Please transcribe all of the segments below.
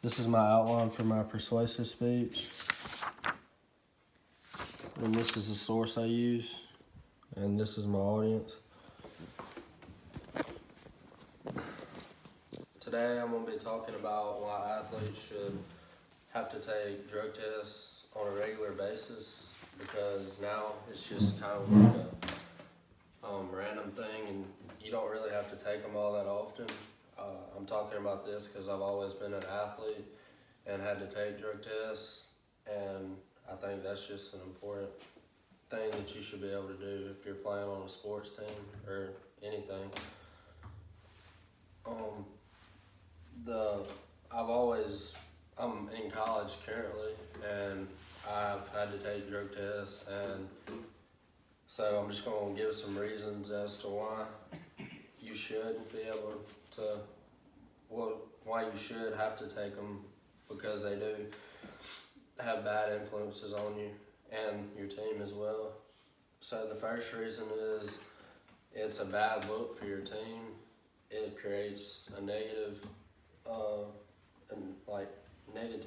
This is my outline for my persuasive speech. And this is the source I use. And this is my audience. Today I'm going to be talking about why athletes should have to take drug tests on a regular basis, because now it's just kind of like a random thing and you don't really have to take them all that often. I'm talking about this because I've always been an athlete and had to take drug tests, and I think that's just an important thing that you should be able to do if you're playing on a sports team or anything. I'm in college currently, and I've had to take drug tests, and so I'm just going to give some reasons as to why you should be able to, why you should have to take them, because they do have bad influences on you and your team as well. So the first reason is it's a bad look for your team. It creates a negative,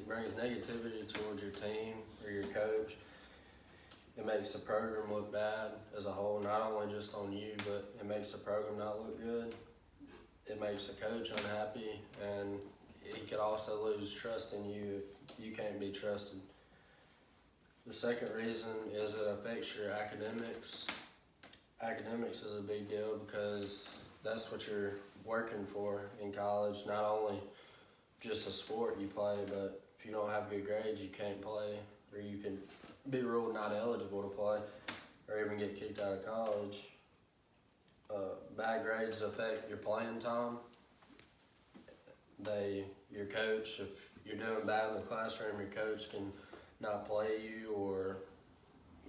brings negativity towards your team or your coach. It makes the program look bad as a whole, not only just on you, but it makes the program not look good. It makes the coach unhappy, and he could also lose trust in you if you can't be trusted. The second reason is it affects your academics. Academics is a big deal because that's what you're working for in college, not only just a sport you play, but if you don't have good grades, you can't play, or you can be ruled not eligible to play, or even get kicked out of college. Bad grades affect your playing time. Your coach, if you're doing bad in the classroom, your coach can not play you, or,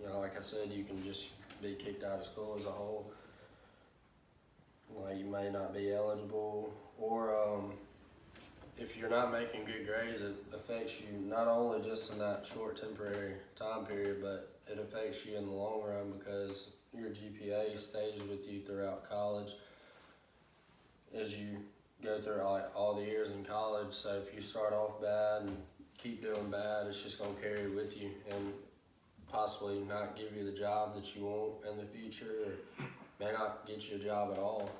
like I said, you can just be kicked out of school as a whole. Like, you may not be eligible, or if you're not making good grades, it affects you not only just in that short temporary time period, but it affects you in the long run, because your GPA stays with you throughout college as you go through all the years in college. So if you start off bad and keep doing bad, it's just going to carry with you and possibly not give you the job that you want in the future, or may not get you a job at all.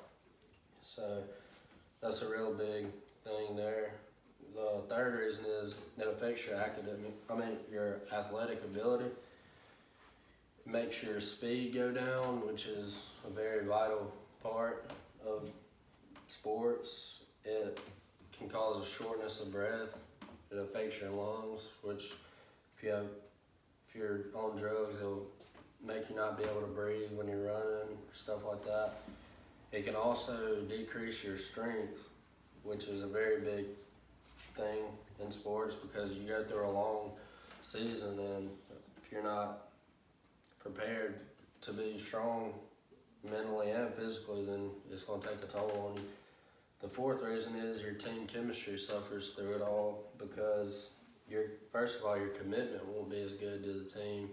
So that's a real big thing there. The third reason is it affects your athletic ability. It makes your speed go down, which is a very vital part of sports. It can cause a shortness of breath. It affects your lungs, which if you're on drugs, it'll make you not be able to breathe when you're running, stuff like that. It can also decrease your strength, which is a very big thing in sports, because you go through a long season, and if you're not prepared to be strong mentally and physically, then it's going to take a toll on you. The fourth reason is your team chemistry suffers through it all, because first of all, your commitment won't be as good to the team,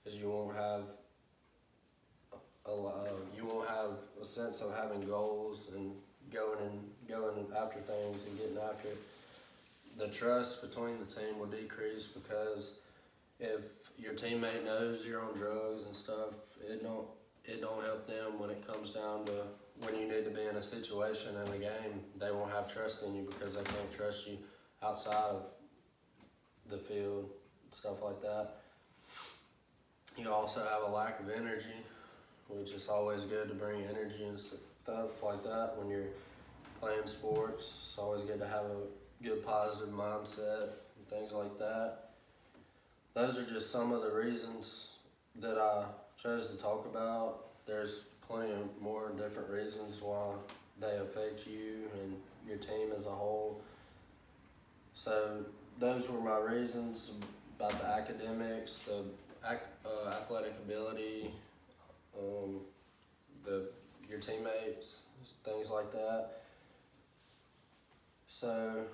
because you won't have a sense of having goals and going after things and getting after it. The trust between the team will decrease, because if your teammate knows you're on drugs and stuff, it don't help them when it comes down to when you need to be in a situation in a game. They won't have trust in you because they can't trust you outside of the field, stuff like that. You also have a lack of energy, which is always good to bring energy and stuff like that when you're playing sports. It's always good to have a good positive mindset and things like that. Those are just some of the reasons that I chose to talk about. There's plenty of more different reasons why they affect you and your team as a whole. So those were my reasons about the academics, the athletic ability, your teammates, things like that. So,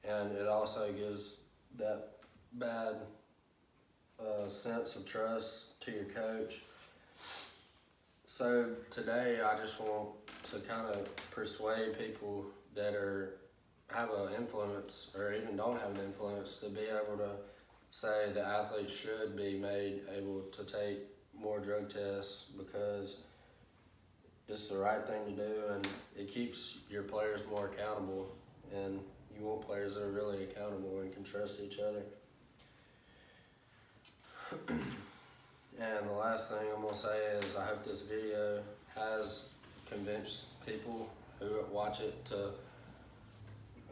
and it also gives that bad sense of trust to your coach. So today I just want to kind of persuade people that are have an influence, or even don't have an influence, to be able to say that athletes should be made able to take more drug tests because it's the right thing to do, and it keeps your players more accountable, and you want players that are really accountable and can trust each other. And the last thing I'm going to say is I hope this video has convinced people who watch it to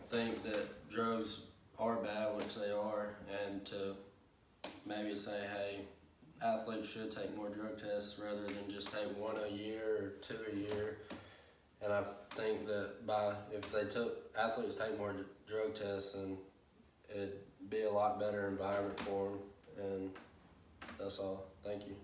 think that drugs are bad, which they are, and to maybe say, hey, athletes should take more drug tests rather than just take one a year or two a year. And I think that if athletes take more drug tests, then it'd be a lot better environment for them. And that's all. Thank you.